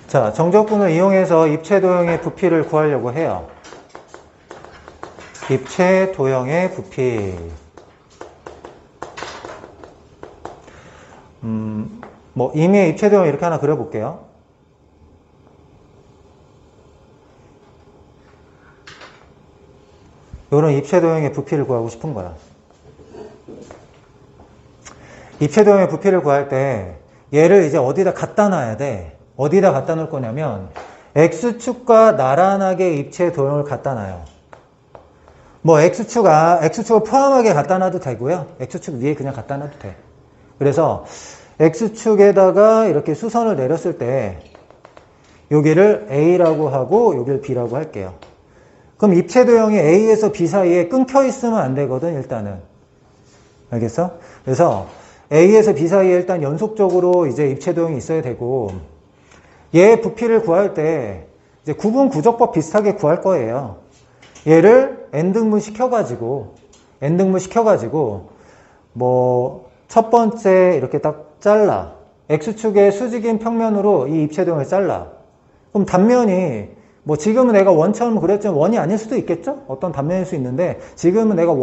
자, 정적분을 이용해서 입체도형의 부피를 구하려고 해요. 입체도형의 부피. 뭐 임의의 입체도형 이렇게 하나 그려볼게요. 이런 입체도형의 부피를 구하고 싶은 거야. 입체도형의 부피를 구할 때 얘를 이제 어디다 갖다 놔야 돼. 어디다 갖다 놓을 거냐면 X축과 나란하게 입체도형을 갖다 놔요. 뭐 X축을 포함하게 갖다 놔도 되고요. X축 위에 그냥 갖다 놔도 돼. 그래서 X축에다가 이렇게 수선을 내렸을 때 여기를 A라고 하고 여기를 B라고 할게요. 그럼 입체도형이 A에서 B 사이에 끊겨 있으면 안 되거든, 일단은. 알겠어? 그래서 A에서 B 사이에 일단 연속적으로 이제 입체도형이 있어야 되고, 얘 부피를 구할 때 이제 구분 구조법 비슷하게 구할 거예요. 얘를 n등분 시켜가지고, 뭐, 첫 번째 이렇게 딱 잘라. X축의 수직인 평면으로 이 입체도형을 잘라. 그럼 단면이 뭐 지금은 내가 원처럼 그렸지만 원이 아닐 수도 있겠죠? 어떤 단면일 수 있는데 지금은 내가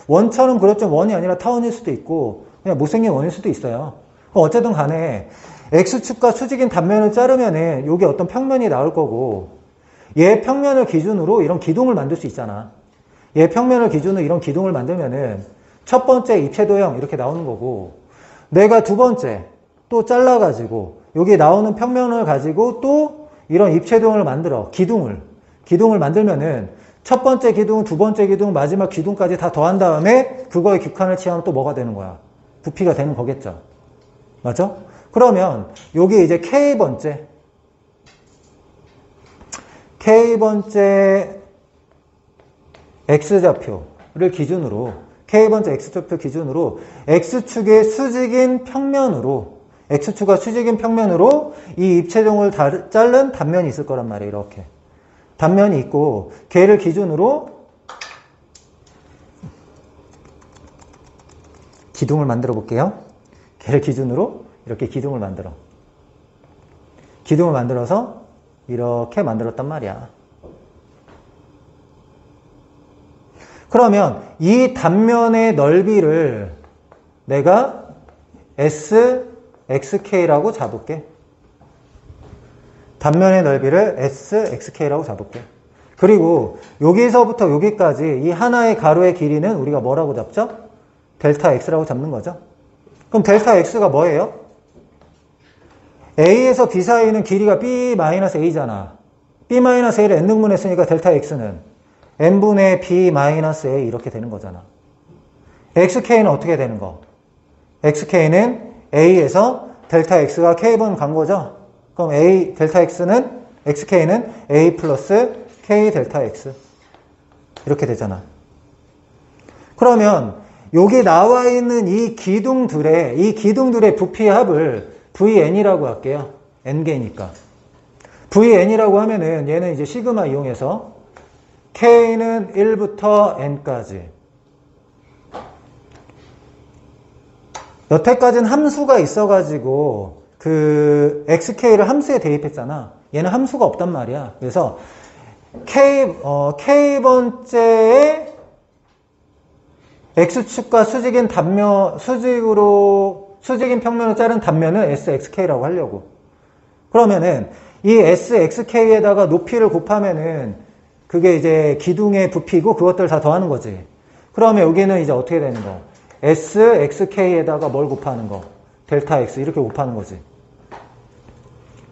원처럼 그렸지만 원이 아니라 타원일 수도 있고 그냥 못생긴 원일 수도 있어요. 어쨌든 간에 X축과 수직인 단면을 자르면은 여기 어떤 평면이 나올 거고 얘 평면을 기준으로 이런 기둥을 만들 수 있잖아. 얘 평면을 기준으로 이런 기둥을 만들면은 첫 번째 입체도형 이렇게 나오는 거고 내가 두 번째 또 잘라가지고 여기 나오는 평면을 가지고 또 이런 입체도형을 만들어. 기둥을 만들면은 첫 번째 기둥, 두 번째 기둥, 마지막 기둥까지 다 더한 다음에 그거의 격한을 취하면 또 뭐가 되는 거야? 부피가 되는 거겠죠. 맞죠? 그러면 여기 이제 K번째 X좌표를 기준으로 K번째 X좌표 기준으로 X축의 수직인 평면으로 X축과 수직인 평면으로 이 입체도형을 자른 단면이 있을 거란 말이에요. 이렇게. 단면이 있고 걔를 기준으로 기둥을 만들어 볼게요. 걔를 기준으로 이렇게 기둥을 만들어. 기둥을 만들어서 이렇게 만들었단 말이야. 그러면 이 단면의 넓이를 내가 SXK라고 잡을게. 단면의 넓이를 SXK라고 잡을게. 그리고 여기서부터 여기까지 이 하나의 가로의 길이는 우리가 뭐라고 잡죠? 델타 X라고 잡는 거죠. 그럼 델타 X가 뭐예요? A에서 B 사이는 길이가 B-A잖아. B-A를 n등분 했으니까 델타 X는 n분의 B-A 이렇게 되는 거잖아. XK는 어떻게 되는 거? XK는 A에서 델타 X가 K번 간 거죠? 그럼 XK는 A 플러스 K 델타 X. 이렇게 되잖아. 그러면 여기 나와 있는 이 기둥들의 부피의 합을 VN이라고 할게요. N개니까. VN이라고 하면은 얘는 이제 시그마 이용해서 K는 1부터 N까지. 여태까지는 함수가 있어가지고 그 XK를 함수에 대입했잖아. 얘는 함수가 없단 말이야. 그래서 K번째의 X축과 수직인 평면을 자른 단면은 SXK라고 하려고. 그러면은 이 SXK에다가 높이를 곱하면은 그게 이제 기둥의 부피고 그것들 다 더하는 거지. 그러면 여기는 이제 어떻게 되는 거? SXK에다가 뭘 곱하는 거? 델타 X 이렇게 곱하는 거지.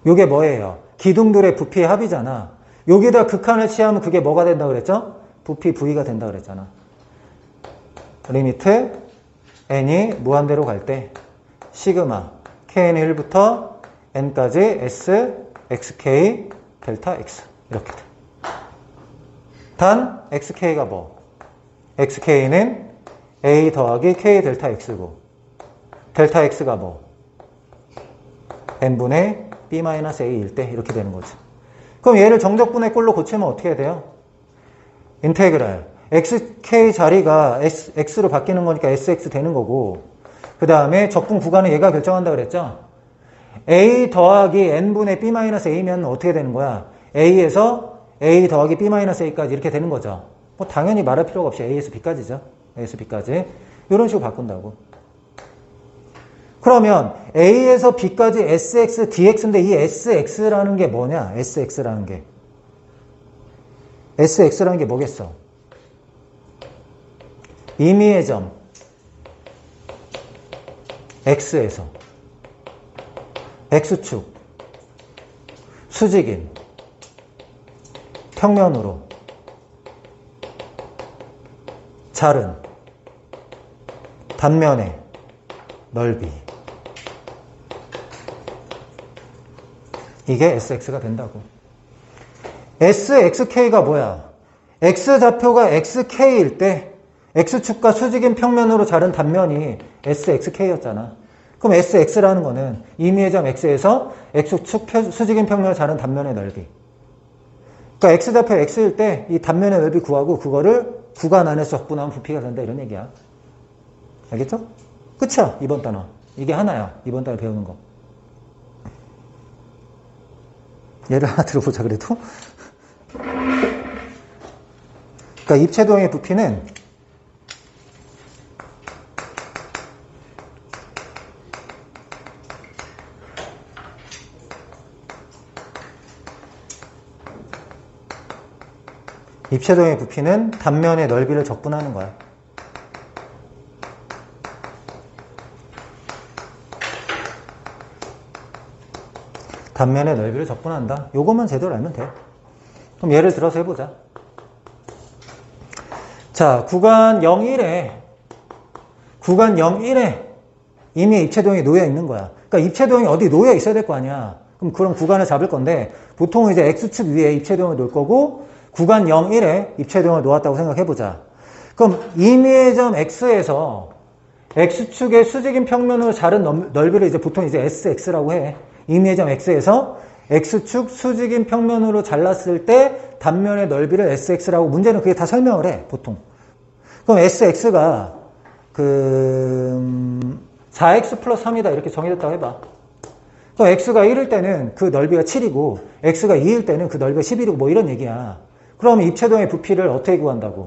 이게 뭐예요? 기둥들의 부피의 합이잖아. 여기다 극한을 취하면 그게 뭐가 된다 그랬죠? 부피 V가 된다 그랬잖아. 리미트 n이 무한대로 갈 때 시그마 k는 1부터 n까지 s xk 델타 x 이렇게 돼. 단 xk가 뭐? xk는 a 더하기 k 델타 x고 델타 x가 뭐? n분의 b-a일 때 이렇게 되는 거지. 그럼 얘를 정적분의 꼴로 고치면 어떻게 해야 돼요? 인테그랄 xk 자리가 x로 바뀌는 거니까 sx 되는 거고 그 다음에 적분 구간은 얘가 결정한다 그랬죠? a 더하기 n분의 b-a면 어떻게 되는 거야? a에서 a 더하기 b-a까지 이렇게 되는 거죠. 뭐 당연히 말할 필요가 없이 a에서 b까지죠. a에서 b까지. 이런 식으로 바꾼다고. 그러면 a에서 b까지 sx, dx인데 이 sx라는 게 뭐냐? sx라는 게. sx라는 게 뭐겠어? 임의의 점 x에서 x축 수직인 평면으로 자른 단면의 넓이. 이게 sx가 된다고. sxk가 뭐야? x좌표가 xk일 때 x축과 수직인 평면으로 자른 단면이 sxk였잖아. 그럼 sx라는 거는 임의의 점 x에서 x축 수직인 평면으로 자른 단면의 넓이. 그러니까 x좌표 x일 때 이 단면의 넓이 구하고 그거를 구간 안에서 적분하면 부피가 된다 이런 얘기야. 알겠죠? 끝이야. 이번 단어. 이게 하나야. 이번 단어 배우는 거. 예를 하나 들어보자 그래도. 그러니까 입체도형의 부피는 입체도형의 부피는 단면의 넓이를 적분하는 거야. 단면의 넓이를 적분한다. 요것만 제대로 알면 돼. 그럼 예를 들어서 해보자. 자, 구간 01에 이미 입체도형이 놓여 있는 거야. 그러니까 입체도형이 어디 놓여 있어야 될 거 아니야. 그럼 그런 구간을 잡을 건데 보통은 이제 X축 위에 입체도형을 놓을 거고 구간 01에 입체도형을 놓았다고 생각해보자. 그럼 임의의 점 X에서 X축의 수직인 평면으로 자른 넓이를 이제 보통 이제 SX라고 해. 임의의 점 X에서 X축 수직인 평면으로 잘랐을 때 단면의 넓이를 SX라고 문제는 그게 다 설명을 해, 보통. 그럼 SX가 4X 플러스 3이다 이렇게 정해졌다고 해봐. 그럼 X가 1일 때는 그 넓이가 7이고 X가 2일 때는 그 넓이가 11이고 뭐 이런 얘기야. 그러면 입체도형의 부피를 어떻게 구한다고?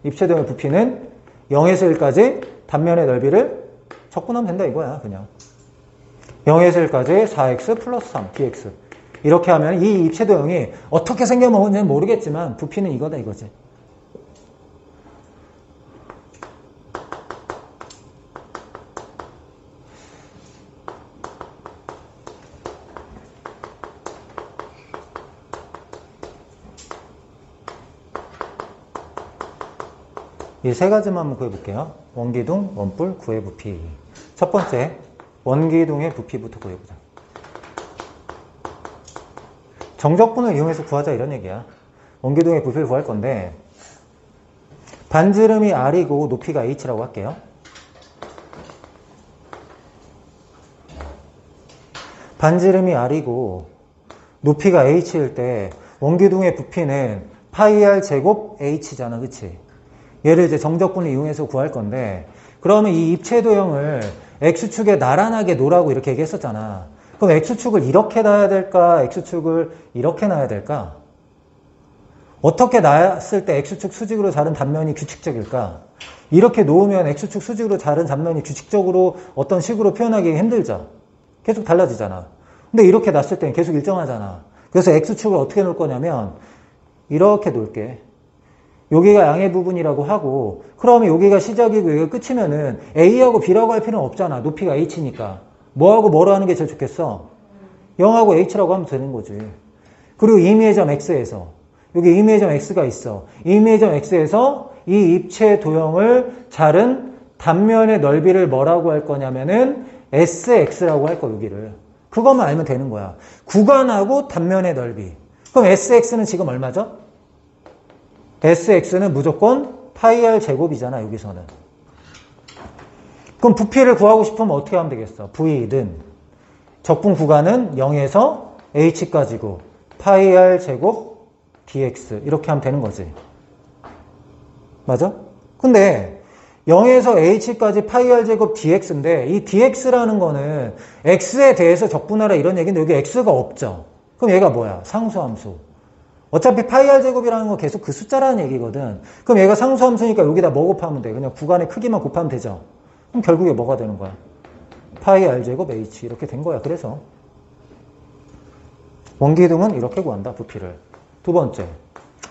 입체도형의 부피는 0에서 1까지 단면의 넓이를 적분하면 된다 이거야, 그냥. 0에서 1까지 4x 플러스 3 dx. 이렇게 하면 이 입체도형이 어떻게 생겨먹었는지는 모르겠지만 부피는 이거다 이거지. 이 세 가지만 한번 구해볼게요. 원기둥, 원뿔, 구의 부피. 첫 번째, 원기둥의 부피부터 구해보자. 정적분을 이용해서 구하자 이런 얘기야. 원기둥의 부피를 구할 건데 반지름이 R이고 높이가 H라고 할게요. 반지름이 R이고 높이가 H일 때 원기둥의 부피는 파이 R 제곱 H잖아, 그치? 얘를 이제 정적분을 이용해서 구할 건데 그러면 이 입체도형을 X축에 나란하게 놓으라고 이렇게 얘기했었잖아. 그럼 X축을 이렇게 놔야 될까? X축을 이렇게 놔야 될까? 어떻게 놨을 때 X축 수직으로 자른 단면이 규칙적일까? 이렇게 놓으면 X축 수직으로 자른 단면이 규칙적으로 어떤 식으로 표현하기 힘들죠? 계속 달라지잖아. 근데 이렇게 놨을 때는 계속 일정하잖아. 그래서 X축을 어떻게 놓을 거냐면 이렇게 놓을게. 여기가 양의 부분이라고 하고 그러면 여기가 시작이고 여기가 끝이면은 A하고 B라고 할 필요는 없잖아. 높이가 H니까. 뭐하고 뭐로 하는 게 제일 좋겠어? 0하고 H라고 하면 되는 거지. 그리고 임의의 점 X에서 여기 임의의 점 X가 있어. 임의의 점 X에서 이 입체 도형을 자른 단면의 넓이를 뭐라고 할 거냐면은 SX라고 할 거 여기를. 그것만 알면 되는 거야. 구간하고 단면의 넓이. 그럼 SX는 지금 얼마죠? SX는 무조건 파이 R 제곱이잖아, 여기서는. 그럼 부피를 구하고 싶으면 어떻게 하면 되겠어? V는 적분 구간은 0에서 H까지고 파이 R 제곱 dx 이렇게 하면 되는 거지. 맞아? 근데 0에서 h까지 파이 r 제곱 dx인데 이 dx라는 거는 x에 대해서 적분하라 이런 얘기인데 여기 x가 없죠. 그럼 얘가 뭐야? 상수함수. 어차피 파이 r 제곱이라는 거 계속 그 숫자라는 얘기거든. 그럼 얘가 상수함수니까 여기다 뭐 곱하면 돼? 그냥 구간의 크기만 곱하면 되죠. 그럼 결국에 뭐가 되는 거야? 파이 r 제곱 h 이렇게 된 거야. 그래서 원기둥은 이렇게 구한다. 부피를. 두 번째,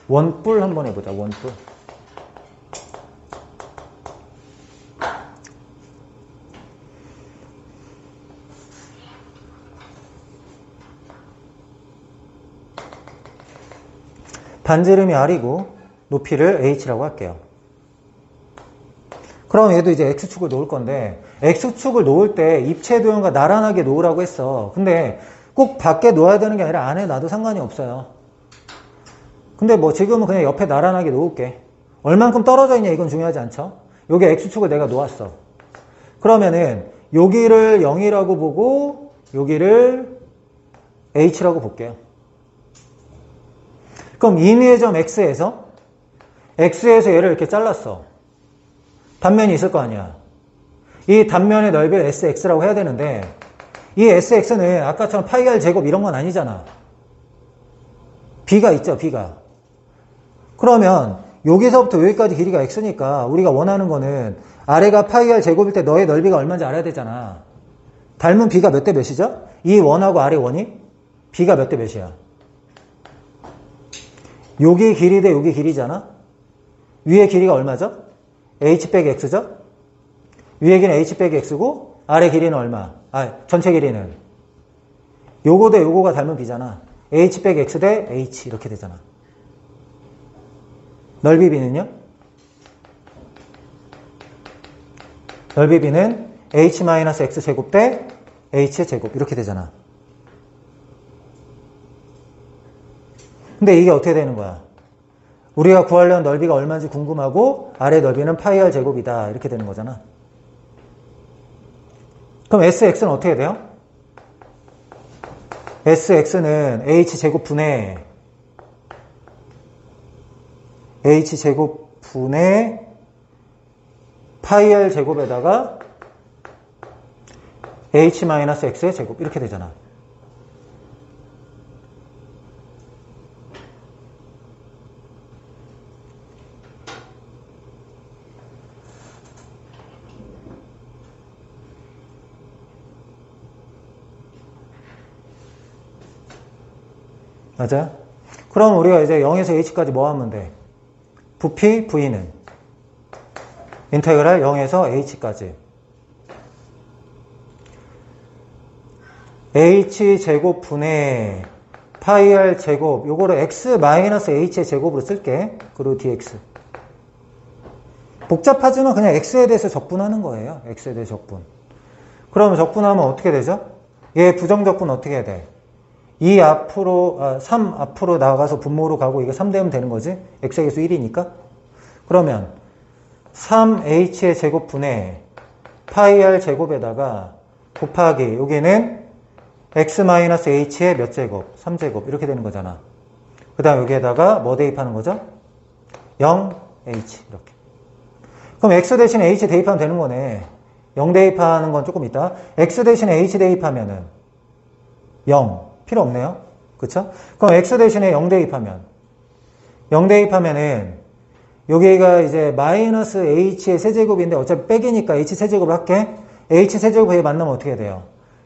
원뿔 한번 해보자. 원뿔. 반지름이 r이고 높이를 h라고 할게요. 그럼 얘도 이제 x축을 놓을 건데 x축을 놓을 때 입체 도형과 나란하게 놓으라고 했어. 근데 꼭 밖에 놓아야 되는 게 아니라 안에 놔도 상관이 없어요. 근데 뭐 지금은 그냥 옆에 나란하게 놓을게. 얼만큼 떨어져 있냐 이건 중요하지 않죠. 여기 x축을 내가 놓았어. 그러면은 여기를 0이라고 보고 여기를 h라고 볼게요. 그럼 임의의 점 x에서 얘를 이렇게 잘랐어. 단면이 있을 거 아니야. 이 단면의 넓이를 sx라고 해야 되는데 이 sx는 아까처럼 파이 r 제곱 이런 건 아니잖아. b가 있죠, b가. 그러면 여기서부터 여기까지 길이가 x니까 우리가 원하는 거는 아래가 파이 r 제곱일 때 너의 넓이가 얼마인지 알아야 되잖아. 닮은 b가 몇 대 몇이죠? 이 원하고 아래 원이 b가 몇 대 몇이야? 여기 길이 대 여기 길이잖아. 위에 길이가 얼마죠? h 빼기 x죠? 위에 길이는 h 빼기 x고 아래 길이는 얼마? 전체 길이는 요거 대 요거가 닮은 b잖아. h 빼기 x 대 h 이렇게 되잖아. 넓이 b는요? 넓이 b는 h-x 제곱 대 h의 제곱 이렇게 되잖아. 근데 이게 어떻게 되는 거야? 우리가 구하려는 넓이가 얼마인지 궁금하고 아래 넓이는 파이 r 제곱이다 이렇게 되는 거잖아. 그럼 sx는 어떻게 돼요? sx는 h제곱 분의 h제곱 분의 파이 r 제곱에다가 h-x의 제곱 이렇게 되잖아. 맞아요? 그럼 우리가 이제 0에서 h까지 뭐 하면 돼? 부피 v는 인테그랄 0에서 h까지 h제곱 분의 파이 r 제곱 요거를 x-h의 제곱으로 쓸게. 그리고 dx 복잡하지만 그냥 x에 대해서 적분하는 거예요. x에 대해 적분. 그러면 적분하면 어떻게 되죠? 얘 부정적분 어떻게 해야 돼? 3 앞으로 나가서 분모로 가고 이게 3 되면 되는 거지? x의 개수 1이니까. 그러면 3h의 제곱분의 파이 r 제곱에다가 곱하기 여기는 x-h의 몇 제곱? 3제곱 이렇게 되는 거잖아. 그 다음 여기에다가 뭐 대입하는 거죠? 0h 이렇게. 그럼 x 대신에 h 대입하면 되는 거네. 0 대입하는 건 조금 있다. x 대신에 h 대입하면은 0 필요 없네요. 그쵸? 그럼 x 대신에 0 대입하면 0 대입하면은 여기가 이제 마이너스 h의 세제곱인데 어차피 빼기니까 h 세제곱을 할게. h 세제곱에 만나면 어떻게 돼요?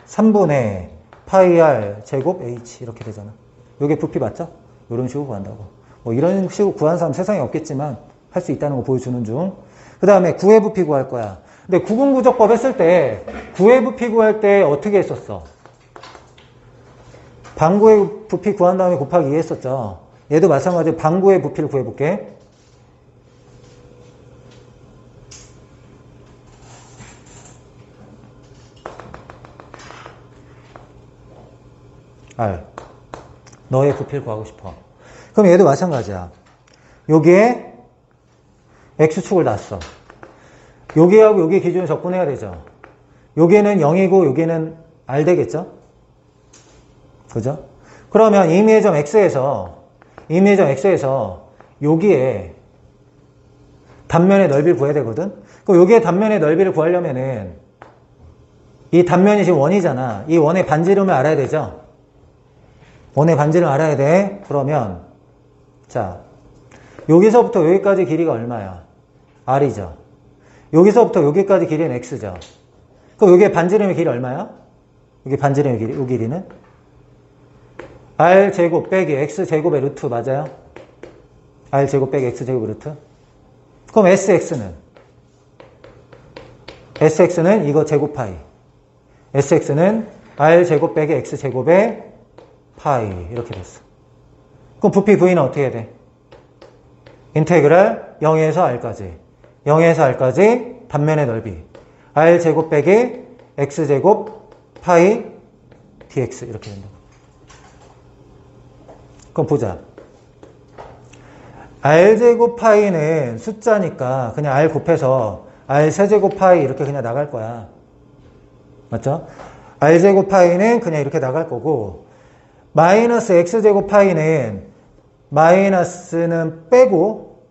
3분의 파이 r 제곱 h 이렇게 되잖아. 이게 부피 맞죠? 이런 식으로 구한다고. 뭐 이런 식으로 구하는 사람 세상에 없겠지만 할 수 있다는 거 보여주는 중. 그 다음에 구의 부피 구할 거야. 근데 구분구조법 했을 때 구의 부피 구할 때 어떻게 했었어? 방구의 부피 구한 다음에 곱하기 2 했었죠. 얘도 마찬가지로 방구의 부피를 구해볼게. R. 너의 부피를 구하고 싶어. 그럼 얘도 마찬가지야. 여기에 X축을 놨어. 여기하고 여기 기준을 적분해야 되죠. 여기는 0이고 여기는 R 되겠죠? 그죠? 그러면 임의의 점 X에서 여기에 단면의 넓이를 구해야 되거든. 그럼 여기에 단면의 넓이를 구하려면은 이 단면이 지금 원이잖아. 이 원의 반지름을 알아야 되죠. 원의 반지름을 알아야 돼. 그러면 자, 여기서부터 여기까지 길이가 얼마야? R이죠. 여기서부터 여기까지 길이는 X죠. 그럼 여기에 반지름의 길이 얼마야? 여기 반지름의 길이, 이 길이는? R제곱 빼기 X제곱의 루트 맞아요? R제곱 빼기 X제곱의 루트? 그럼 SX는 이거 제곱 파이. SX는 R제곱 빼기 X제곱의 파이. 이렇게 됐어. 그럼 부피 V는 어떻게 해야 돼? 인테그랄 0에서 R까지. 0에서 R까지 단면의 넓이. R제곱 빼기 X제곱 파이 dx. 이렇게 된다. 그럼 보자. R제곱 파이는 숫자니까 그냥 R 곱해서 R 세제곱 파이 이렇게 그냥 나갈 거야. 맞죠? R제곱 파이는 그냥 이렇게 나갈 거고, 마이너스 X제곱 파이는 마이너스는 빼고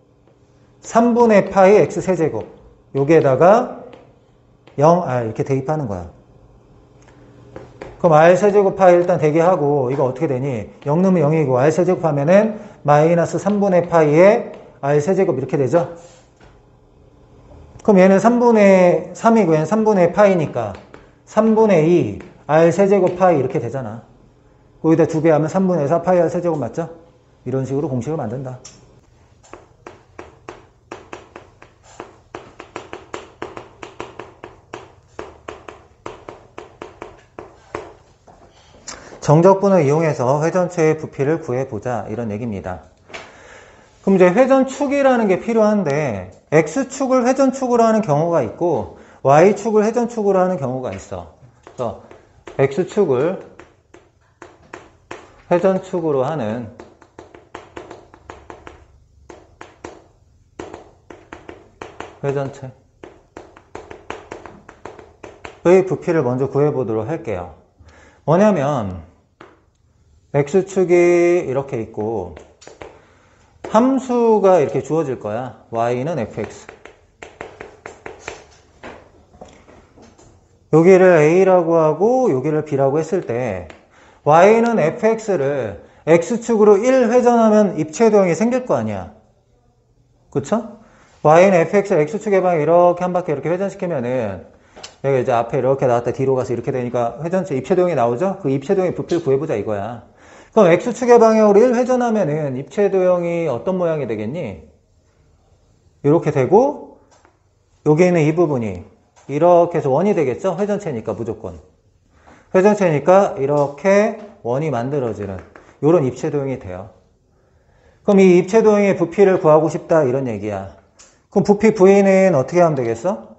3분의 파이 X 세제곱 여기에다가 0R 이렇게 대입하는 거야. 그럼 R 세제곱 파이 일단 대기하고 이거 어떻게 되니? 0 넣으면 0이고 R 세제곱 하면은 마이너스 3분의 파이에 R 세제곱 이렇게 되죠? 그럼 얘는 3분의 3이고 얘는 3분의 파이니까 3분의 2 R 세제곱 파이 이렇게 되잖아. 거기다 2배 하면 3분의 4 파이 R 세제곱 맞죠? 이런 식으로 공식을 만든다. 정적분을 이용해서 회전체의 부피를 구해보자 이런 얘기입니다. 그럼 이제 회전축이라는 게 필요한데 X축을 회전축으로 하는 경우가 있고 Y축을 회전축으로 하는 경우가 있어. 그래서 X축을 회전축으로 하는 회전체의 부피를 먼저 구해보도록 할게요. 뭐냐면 X축이 이렇게 있고 함수가 이렇게 주어질 거야. Y는 fx. 여기를 A라고 하고 여기를 B라고 했을 때 Y는 fx를 X축으로 1 회전하면 입체도형이 생길 거 아니야. 그쵸? Y는 fx를 X축의 방에 이렇게 한 바퀴 이렇게 회전시키면은 여기 이제 앞에 이렇게 나왔다 뒤로 가서 이렇게 되니까 회전체 입체도형이 나오죠? 그 입체도형의 부피를 구해보자 이거야. 그럼 X축의 방향으로 1 회전하면은 입체도형이 어떤 모양이 되겠니? 이렇게 되고 여기 있는 이 부분이 이렇게 해서 원이 되겠죠? 회전체니까 무조건. 회전체니까 이렇게 원이 만들어지는 이런 입체도형이 돼요. 그럼 이 입체도형의 부피를 구하고 싶다 이런 얘기야. 그럼 부피 V는 어떻게 하면 되겠어?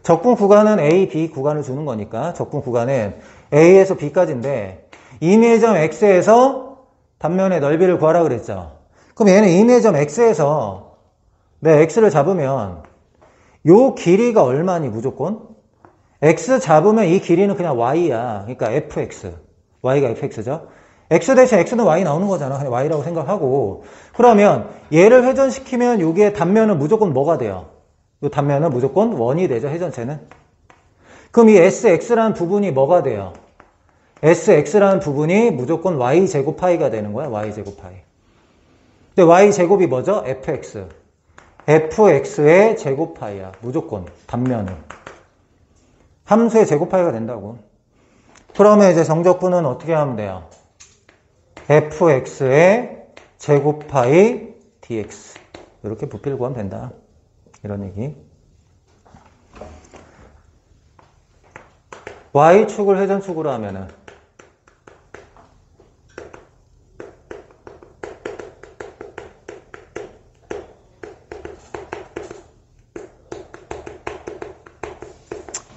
적분 구간은 A, B 구간을 주는 거니까 적분 구간은 A에서 B까지인데 임의점 X에서 단면의 넓이를 구하라 그랬죠. 그럼 얘는 임의점 X에서 내 X를 잡으면 요 길이가 얼마니 무조건? X 잡으면 이 길이는 그냥 Y야. 그러니까 fx. Y가 fx죠. X 대신 X는 Y 나오는 거잖아. 그냥 Y라고 생각하고. 그러면 얘를 회전시키면 여기에 단면은 무조건 뭐가 돼요? 이 단면은 무조건 원이 되죠. 회전체는. 그럼 이 SX라는 부분이 뭐가 돼요? SX라는 부분이 무조건 Y제곱 파이가 되는 거야. Y제곱 파이. 근데 Y제곱이 뭐죠? fx. fx의 제곱 파이야. 무조건 단면은. 함수의 제곱 파이가 된다고. 그러면 이제 정적분은 어떻게 하면 돼요? fx의 제곱 파이 dx. 이렇게 부피를 구하면 된다. 이런 얘기. Y축을 회전축으로 하면은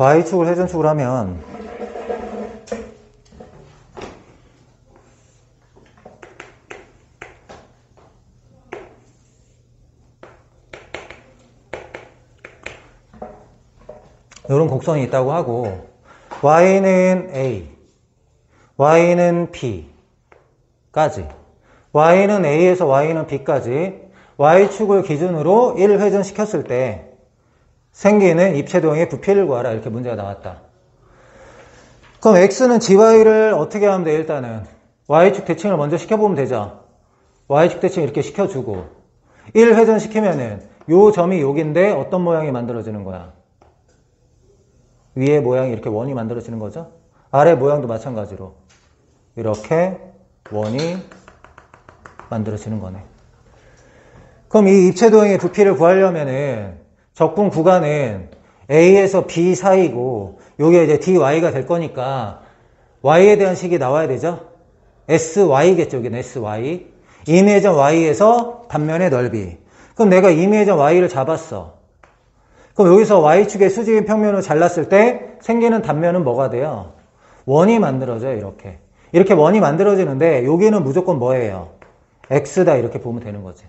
Y축을 회전축으로 하면 이런 곡선이 있다고 하고 Y는 A, Y는 B까지 Y는 A에서 Y는 B까지 y축을 기준으로 1회전 시켰을 때 생기는 입체도형의 부피를 구하라. 이렇게 문제가 나왔다. 그럼 x는 gy를 어떻게 하면 돼? 일단은 y축 대칭을 먼저 시켜보면 되죠. y축 대칭 이렇게 시켜주고 1회전 시키면은 요 점이 여기인데 어떤 모양이 만들어지는 거야? 위에 모양이 이렇게 원이 만들어지는 거죠. 아래 모양도 마찬가지로 이렇게 원이 만들어지는 거네. 그럼 이 입체도형의 부피를 구하려면은 적분 구간은 A에서 B 사이고 요게 이제 dy가 될 거니까 y에 대한 식이 나와야 되죠. sy겠죠. 여기는 sy. 임의점 y에서 단면의 넓이. 그럼 내가 임의점 y를 잡았어. 그럼 여기서 y축의 수직인 평면을 잘랐을 때 생기는 단면은 뭐가 돼요? 원이 만들어져요. 이렇게 원이 만들어지는데 여기는 무조건 뭐예요? x다 이렇게 보면 되는 거지.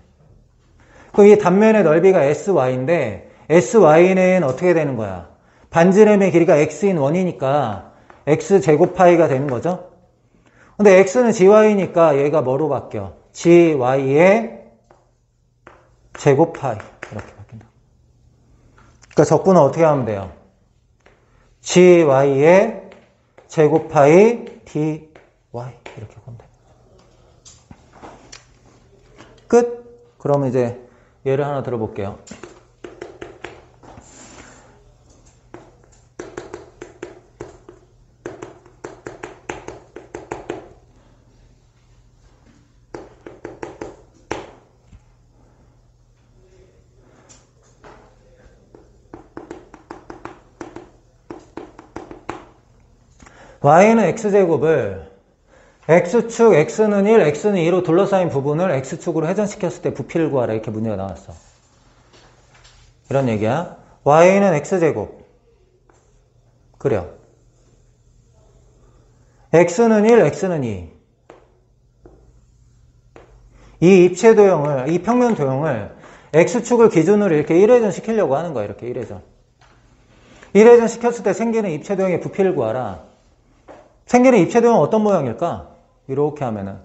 그럼 이 단면의 넓이가 sy인데 sy는 어떻게 되는 거야? 반지름의 길이가 x인 원이니까 x제곱 파이가 되는 거죠. 근데 x는 gy니까 얘가 뭐로 바뀌어? gy의 제곱 파이 이렇게 바뀐다. 그러니까 적분은 어떻게 하면 돼요? gy의 제곱 파이 dy 이렇게 보면 돼요. 끝. 그러면 이제 예를 하나 들어볼게요. y는 x제곱을 x축 x는 1, x는 2로 둘러싸인 부분을 x축으로 회전시켰을 때 부피를 구하라. 이렇게 문제가 나왔어. 이런 얘기야. y는 x제곱. 그래요. x는 1, x는 2. 이 입체도형을, 이 평면도형을 x축을 기준으로 이렇게 1회전 시키려고 하는 거야. 이렇게 1회전. 1회전 시켰을 때 생기는 입체도형의 부피를 구하라. 생기는 입체도형은 어떤 모양일까? 이렇게 하면은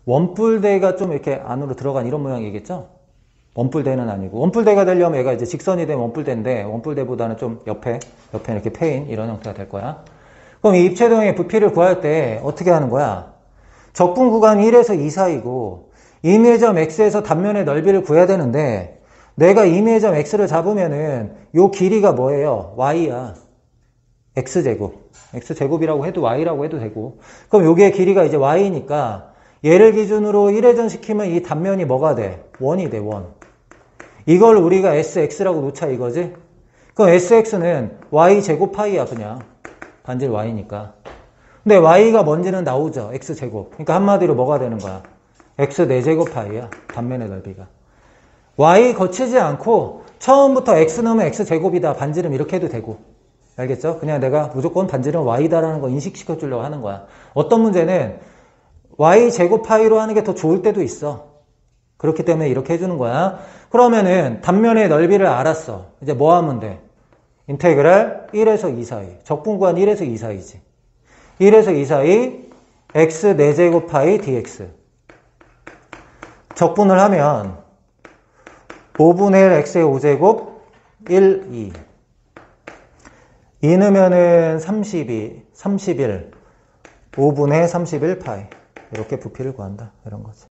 원뿔대가 좀 이렇게 안으로 들어간 이런 모양이겠죠? 원뿔대는 아니고 원뿔대가 되려면 얘가 이제 직선이 된 원뿔대인데 원뿔대보다는 좀 옆에 이렇게 패인 이런 형태가 될 거야. 그럼 이 입체도형의 부피를 구할 때 어떻게 하는 거야? 적분 구간 1에서 2 사이고 임의점 x에서 단면의 넓이를 구해야 되는데 내가 임의점 x를 잡으면은 요 길이가 뭐예요? y야. x제곱. x제곱이라고 해도 y라고 해도 되고. 그럼 여기에 길이가 이제 y니까 얘를 기준으로 1회전 시키면 이 단면이 뭐가 돼? 원이 돼, 원. 이걸 우리가 sx라고 놓자 이거지? 그럼 sx는 y제곱 파이야, 그냥. 반질 y니까. 근데 y가 뭔지는 나오죠. x제곱. 그러니까 한마디로 뭐가 되는 거야? x 4제곱 파이야. 단면의 넓이가. y 거치지 않고 처음부터 x 넣으면 x제곱이다. 반지름 이렇게 해도 되고. 알겠죠? 그냥 내가 무조건 반지름 y다라는 거 인식시켜 주려고 하는 거야. 어떤 문제는 y제곱 파이로 하는 게 더 좋을 때도 있어. 그렇기 때문에 이렇게 해주는 거야. 그러면은 단면의 넓이를 알았어. 이제 뭐 하면 돼? 인테그랄 1에서 2 사이. 적분 구간 1에서 2 사이지. 1에서 2 사이 x 4제곱 파이 dx. 적분을 하면 5분의 1 x의 5제곱 1, 2. 2 넣으면은 32, 31, 5분의 31 파이. 이렇게 부피를 구한다. 이런 거지.